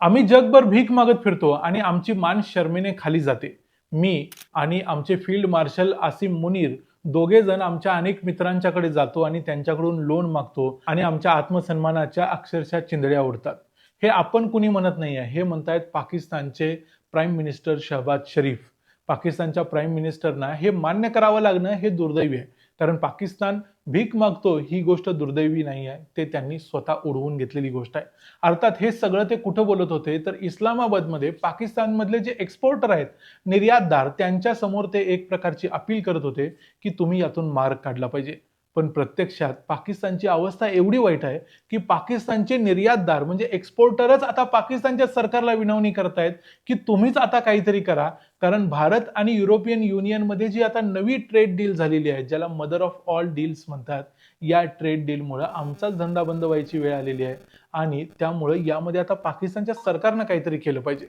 आम्ही जगभर भीक मागत फिरतो आणि आमची मान शर्मेने खाली जाते. मी आणि आमचे फील्ड मार्शल आसिम मुनीर दोघे जण आमच्या अनेक मित्रांच्याकडे जातो आणि त्यांच्याकडून लोन मागतो आणि आमच्या आत्मसन्मानाच्या अक्षरशः चिंधड्या उडतात. हे आपण कुणी म्हणत नाहीये, हे म्हणतायत पाकिस्तानचे प्राईम मिनिस्टर शहबाज शरीफ. पाकिस्तानच्या प्राईम मिनिस्टरना हे मान्य करावं लागणं हे दुर्दैवी आहे. कारण पाकिस्तान भीक मागतो ही गोष्ट दुर्दैवी नाही आहे, ते त्यांनी स्वतः उडवून घेतलेली गोष्ट आहे. अर्थात हे सगळं ते कुठं बोलत होते, तर इस्लामाबादमध्ये पाकिस्तानमधले जे एक्सपोर्टर आहेत, निर्यातदार, त्यांच्या समोर ते एक प्रकारची अपील करत होते की तुम्ही यातून मार्ग काढला पाहिजे. पण प्रत्यक्षात पाकिस्तानची अवस्था एवढी वाईट आहे की पाकिस्तानचे निर्यातदार म्हणजे एक्सपोर्टरच आता पाकिस्तानच्या सरकारला विनवणी करतायत की तुम्हीच आता काहीतरी करा. कारण भारत आणि युरोपियन युनियनमध्ये जी आता नवी ट्रेड डील झालेली आहे, ज्याला मदर ऑफ ऑल डील्स म्हणतात, या ट्रेड डीलमुळे आमचाच धंदा बंद व्हायची वेळ आलेली आहे आणि त्यामुळे यामध्ये आता पाकिस्तानच्या सरकारनं काहीतरी केलं पाहिजे.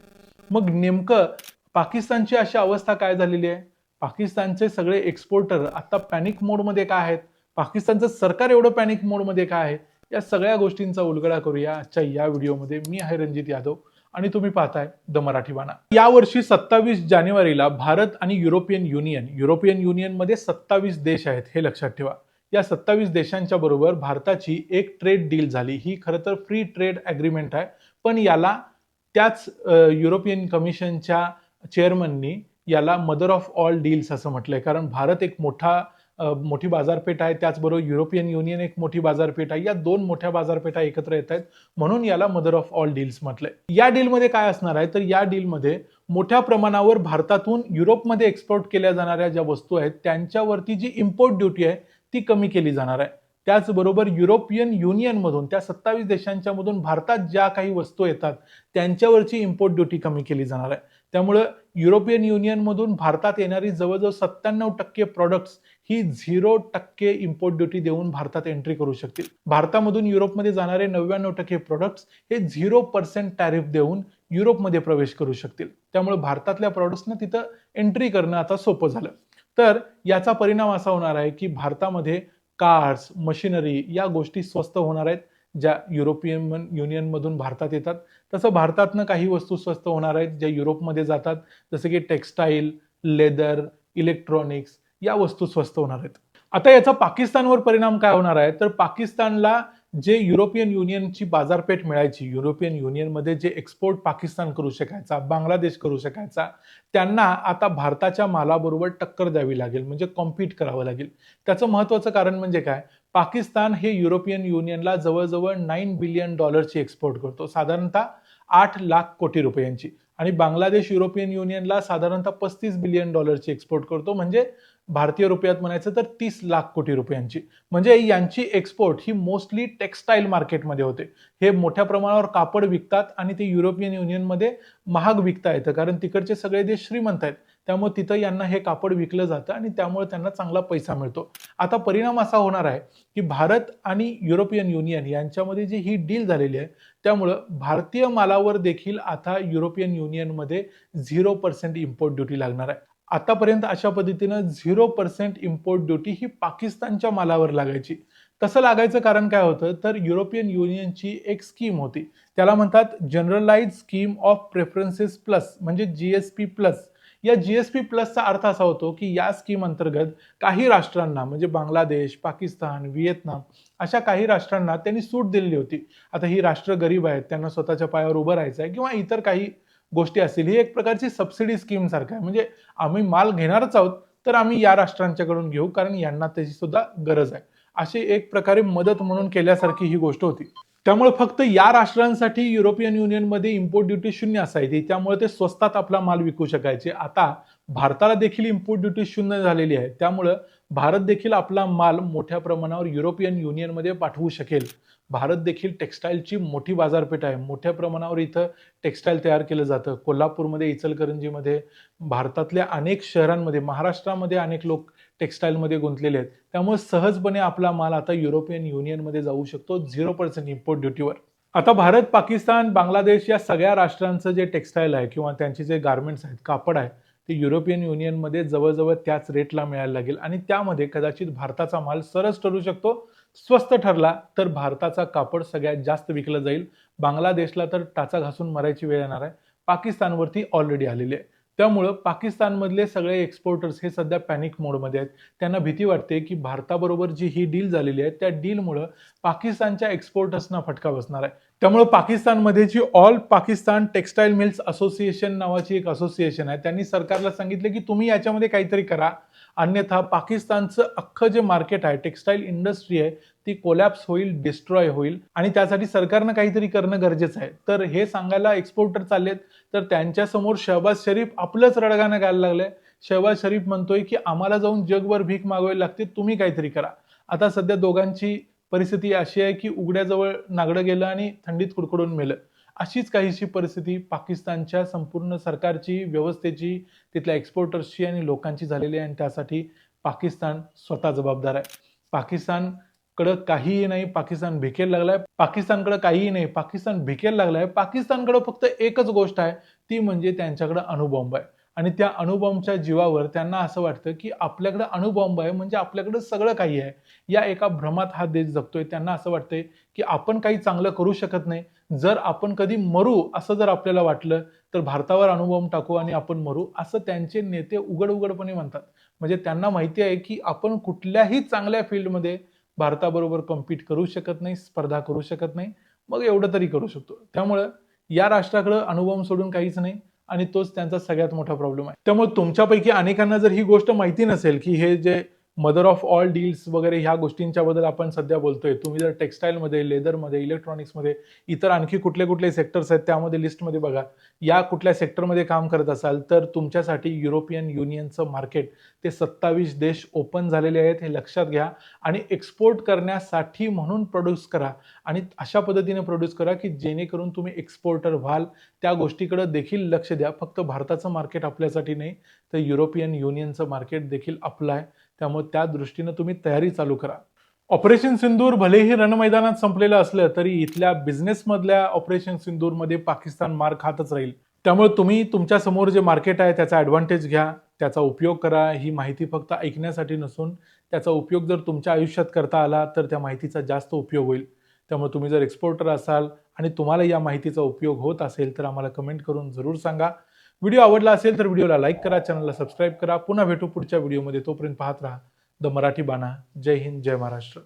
मग नेमकं पाकिस्तानची अशी अवस्था काय झालेली आहे? पाकिस्तानचे सगळे एक्सपोर्टर आता पॅनिक मोडमध्ये का आहेत? पाकिस्तानचं सरकार एवढं पॅनिक मोडमध्ये का आहे? या सगळ्या गोष्टींचा उलगडा करूया आजच्या या व्हिडिओमध्ये. मी आहे रणजित यादव आणि तुम्ही पाहताय द मराठी बाणा. यावर्षी 27 जानेवारीला भारत आणि युरोपियन युनियनमध्ये 27 देश आहेत, हे लक्षात ठेवा. या 27 देशांच्या बरोबर भारताची एक ट्रेड डील झाली. ही खरं तर फ्री ट्रेड ॲग्रीमेंट आहे, पण याला त्याच युरोपियन कमिशनच्या चेअरमननी याला मदर ऑफ ऑल डील्स असं म्हटलंय. कारण भारत एक मोठी बाजारपेठ आहे, त्याचबरोबर युरोपियन युनियन एक मोठी बाजारपेठ आहे. या दोन मोठ्या बाजारपेठा एकत्र येत आहेत, म्हणून याला मदर ऑफ ऑल डील्स म्हटलंय. या डीलमध्ये काय असणार आहे, तर या डीलमध्ये मोठ्या प्रमाणावर भारतातून युरोपमध्ये एक्सपोर्ट केल्या जाणाऱ्या ज्या वस्तू आहेत त्यांच्यावरती जी इम्पोर्ट ड्युटी आहे ती कमी केली जाणार आहे. त्याचबरोबर युरोपियन युनियनमधून त्या 27 देशांच्या मधून भारतात ज्या काही वस्तू येतात त्यांच्यावरची इम्पोर्ट ड्युटी कमी केली जाणार आहे. त्यामुळे युरोपियन युनियनमधून भारतात येणारी जवळजवळ 97% प्रॉडक्ट्स ही 0% इम्पोर्ट ड्युटी देऊन भारतात एंट्री करू शकतील. भारतामधून युरोपमध्ये जाणारे 99% प्रोडक्ट्स हे 0% टॅरिफ देऊन युरोपमध्ये प्रवेश करू शकतील. त्यामुळे भारतातल्या प्रॉडक्ट्सना तिथं एंट्री करणं आता सोपं झालं. तर याचा परिणाम असा होणार आहे की भारतामध्ये कार्स, मशिनरी या गोष्टी स्वस्त होणार आहेत, ज्या युरोपियन युनियनमधून भारतात येतात. तसं भारतातनं काही वस्तू स्वस्त होणार आहेत ज्या युरोपमध्ये जातात, जसं की टेक्स्टाईल, लेदर, इलेक्ट्रॉनिक्स या वस्तू स्वस्त होणार आहेत. आता याचा पाकिस्तानवर परिणाम काय होणार आहे, तर पाकिस्तानला जे युरोपियन युनियनची बाजारपेठ मिळायची, युरोपियन युनियनमध्ये जे एक्सपोर्ट पाकिस्तान करू शकायचा, बांगलादेश करू शकायचा, त्यांना आता भारताच्या मालाबरोबर टक्कर द्यावी लागेल, म्हणजे कॉम्पीट करावं लागेल. त्याचं महत्त्वाचं कारण म्हणजे काय, पाकिस्तान हे युरोपियन युनियनला जवळजवळ $9 बिलियन एक्सपोर्ट करतो, साधारणतः 8 लाख कोटी रुपयांची. आणि बांगलादेश युरोपियन युनियनला साधारणतः $35 बिलियन एक्सपोर्ट करतो, म्हणजे भारतीय रुपयात म्हणायचं तर 30 लाख कोटी रुपयांची. म्हणजे यांची एक्सपोर्ट ही मोस्टली टेक्स्टाईल मार्केटमध्ये होते. हे मोठ्या प्रमाणावर कापड विकतात आणि ते युरोपियन युनियनमध्ये महाग विकता येतं, कारण तिकडचे सगळे देश श्रीमंत आहेत. त्यामुळे तिथं यांना हे कापड विकलं जातं आणि त्यामुळे त्यांना चांगला पैसा मिळतो. आता परिणाम असा होणार आहे की भारत आणि युरोपियन युनियन यांच्यामध्ये जी ही डील झालेली आहे, त्यामुळं भारतीय मालावर देखील आता युरोपियन युनियनमध्ये 0% इम्पोर्ट ड्युटी लागणार आहे. आतापर्यंत अशा पद्धतीनं 0% इम्पोर्ट ड्युटी ही पाकिस्तानच्या मालावर लागायची. तसं लागायचं कारण काय होतं, तर युरोपियन युनियनची एक स्कीम होती, त्याला म्हणतात generalized scheme of preferences plus, म्हणजे जीएसपी प्लस. या जीएसपी प्लसचा अर्थ असा होतो की या स्कीम अंतर्गत काही राष्ट्रांना, म्हणजे बांगलादेश, पाकिस्तान, व्हिएतनाम अशा काही राष्ट्रांना त्यांनी सूट दिलेली होती. आता ही राष्ट्र गरीब आहेत, त्यांना स्वतःच्या पायावर उभं राहायचं आहे किंवा इतर काही गोष्टी असतील, ही एक प्रकारची सबसिडी स्कीम सारखं आहे. म्हणजे आम्ही माल घेणारच आहोत, तर आम्ही या राष्ट्रांच्याकडून घेऊ, कारण यांना त्याची सुद्धा गरज आहे. अशी एक प्रकारे मदत म्हणून केल्यासारखी ही गोष्ट होती. त्यामुळे फक्त या राष्ट्रांसाठी युरोपियन युनियनमध्ये इम्पोर्ट ड्युटी 0 असायची, त्यामुळे ते स्वस्तात आपला माल विकू शकायचे. आता भारताला देखील इम्पोर्ट ड्युटी 0 झालेली आहे, त्यामुळे भारत देखील आपला माल मोठ्या प्रमाणावर युरोपियन युनियनमध्ये पाठवू शकेल. भारत देखील टेक्स्टाईलची मोठी बाजारपेठ आहे, मोठ्या प्रमाणावर इथं टेक्स्टाईल तयार केलं जातं. कोल्हापूरमध्ये, इचलकरंजीमध्ये, भारतातल्या अनेक शहरांमध्ये, महाराष्ट्रामध्ये अनेक लोक टेक्स्टाईलमध्ये गुंतलेले आहेत. त्यामुळे सहजपणे आपला माल आता युरोपियन युनियनमध्ये जाऊ शकतो 0% इम्पोर्ट ड्युटीवर. आता भारत, पाकिस्तान, बांगलादेश या सगळ्या राष्ट्रांचं जे टेक्स्टाईल आहे किंवा त्यांचे जे गारमेंट्स आहेत, कापड आहे, ते युरोपियन युनियनमध्ये जवळजवळ त्याच रेटला मिळायला लागेल आणि त्यामध्ये कदाचित भारताचा माल सरस ठरू शकतो, स्वस्त ठरला तर भारताचा कापड सगळ्यात जास्त विकलं जाईल. बांगलादेशला तर टाचा घासून मरायची वेळ येणार आहे. पाकिस्तानवरती ऑलरेडी आलेली आहे. त्यामुळं पाकिस्तानमधले सगळे एक्सपोर्टर्स हे सध्या पॅनिक मोडमध्ये आहेत. त्यांना भीती वाटते की भारताबरोबर जी ही डील झालेली आहे त्या डीलमुळं पाकिस्तानच्या एक्सपोर्टर्सना फटका बसणार आहे. त्यामुळे पाकिस्तानमध्ये जी all Pakistan textile mills association नावाची एक असोसिएशन आहे, त्यांनी सरकारला सांगितले की तुम्ही याच्यामध्ये काहीतरी करा, अन्यथा पाकिस्तानचं अख्खं जे मार्केट आहे, टेक्सटाईल इंडस्ट्री आहे, ती कोलॅप्स होईल, डिस्ट्रॉय होईल आणि त्यासाठी सरकारनं काहीतरी करणं गरजेचं आहे. तर हे सांगायला एक्सपोर्टर चाललेत, तर त्यांच्यासमोर शहबाज शरीफ आपलंच रडगाणं गायला लागलंय. शहबाज शरीफ म्हणतोय की आम्हाला जाऊन जगभर भीक मागावी लागते, तुम्ही काहीतरी करा. आता सध्या दोघांची परिस्थिती अशी आहे की उघड्याजवळ नागडं गेलं आणि थंडीत कुडकुडून मेलं. अशीच काहीशी परिस्थिती पाकिस्तानच्या संपूर्ण सरकारची, व्यवस्थेची, तिथल्या एक्सपोर्टर्सची आणि लोकांची झालेली आहे आणि त्यासाठी पाकिस्तान स्वतः जबाबदार आहे. पाकिस्तानकडं काहीही नाही, पाकिस्तान भिकेला लागलाय. पाकिस्तानकडे काहीही नाही, पाकिस्तान भिकेला लागलाय. पाकिस्तानकडे फक्त एकच गोष्ट आहे, ती म्हणजे त्यांच्याकडे अणुबॉम्ब आहे. आणि त्या अणुबॉम्बच्या जीवावर त्यांना असं वाटतं की आपल्याकडे अणुबॉम्ब आहे म्हणजे आपल्याकडे सगळं काही आहे. या एका भ्रमात हा देश जगतोय. त्यांना असं वाटतंय की आपण काही चांगलं करू शकत नाही. जर आपण कधी मरू असं जर आपल्याला वाटलं तर भारतावर अणुबॉम्ब टाकू आणि आपण मरू, असं त्यांचे नेते उघडपणे म्हणतात. म्हणजे त्यांना माहिती आहे की आपण कुठल्याही चांगल्या फील्डमध्ये भारताबरोबर कम्पीट करू शकत नाही, स्पर्धा करू शकत नाही. मग एवढं तरी करू शकतो. त्यामुळं या राष्ट्राकडे अणुबॉम्ब सोडून काहीच नाही आणि तोच त्यांचा सगळ्यात मोठा प्रॉब्लेम आहे. त्यामुळे तुमच्यापैकी अनेकांना जर ही गोष्ट माहिती नसेल की हे जे मदर ऑफ ऑल डील्स वगैरे ह्या गोष्टींच्या बद्दल आपण सध्या बोलतोय, तुम्ही जर टेक्सटाईलमध्ये, लेदरमध्ये, इलेक्ट्रॉनिक्समध्ये, इतर आणखी कुठले कुठले सेक्टर्स आहेत त्यामध्ये लिस्टमध्ये बघा. या कुठल्या सेक्टरमध्ये काम करत असाल तर तुमच्यासाठी युरोपियन युनियनचं मार्केट ते 27 देश ओपन झालेले आहेत, हे लक्षात घ्या. आणि एक्सपोर्ट करण्यासाठी म्हणून प्रोड्यूस करा आणि अशा पद्धतीने प्रोड्यूस करा की जेणेकरून तुम्ही एक्सपोर्टर व्हाल. त्या गोष्टीकडे देखील लक्ष द्या. फक्त भारताचं मार्केट आपल्यासाठी नाही, तर युरोपियन युनियनचं मार्केट देखील आपलं आहे. त्यामुळे त्या दृष्टीने तुम्ही तयारी चालू करा. ऑपरेशन सिंदूर भलेही रणमैदानात संपलेलं असलं तरी इथल्या बिझनेसमधल्या ऑपरेशन सिंदूरमध्ये पाकिस्तान मार खातच राहील. त्यामुळे तुम्ही तुमच्या समोर जे मार्केट आहे त्याचा ॲडव्हान्टेज घ्या, त्याचा उपयोग करा. ही माहिती फक्त ऐकण्यासाठी नसून त्याचा उपयोग जर तुमच्या आयुष्यात करता आला तर त्या माहितीचा जास्त उपयोग होईल. त्यामुळे तुम्ही जर एक्सपोर्टर असाल आणि तुम्हाला या माहितीचा उपयोग होत असेल तर आम्हाला कमेंट करून जरूर सांगा. व्हिडिओ आवडला असेल तर व्हिडिओला लाईक करा, चॅनलला सबस्क्राईब करा. पुन्हा भेटू पुढच्या व्हिडिओमध्ये. तोपर्यंत पाहत राहा द मराठी बाणा. जय हिंद, जय महाराष्ट्र.